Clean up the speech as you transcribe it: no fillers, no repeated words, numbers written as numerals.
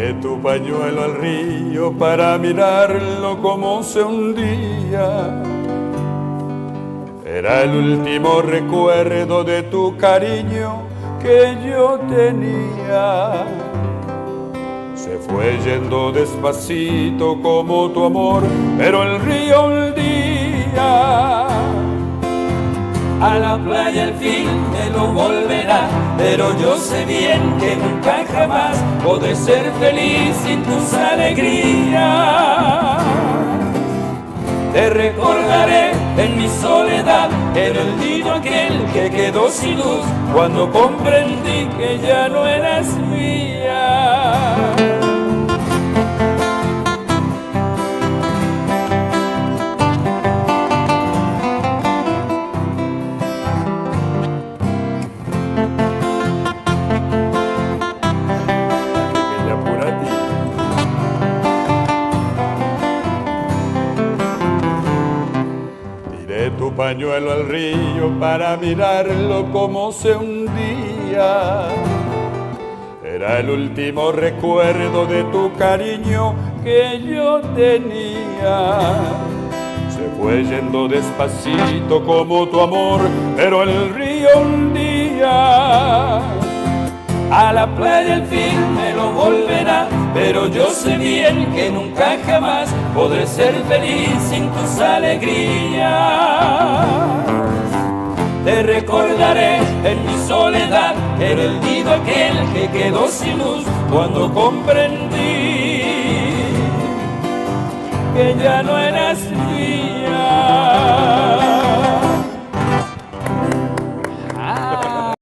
Tiré tu pañuelo al río para mirarlo como se hundía. Era el último recuerdo de tu cariño que yo tenía. Se fue yendo despacito como tu amor, pero el río un día a la playa al fin me lo volverá, pero yo sé bien que nunca jamás podré ser feliz sin tus alegrías. Te recordaré en mi soledad, en el nido aquel que quedó sin luz, cuando comprendí que ya no eras mía. Tu pañuelo al río para mirarlo como se hundía. Era el último recuerdo de tu cariño que yo tenía. Se fue yendo despacito como tu amor, pero el río un día a la playa al fin me lo volverá, pero yo sé bien que nunca jamás podré ser feliz sin tus alegrías. Te recordaré en mi soledad, en el nido aquel que quedó sin luz, cuando comprendí que ya no eras mía.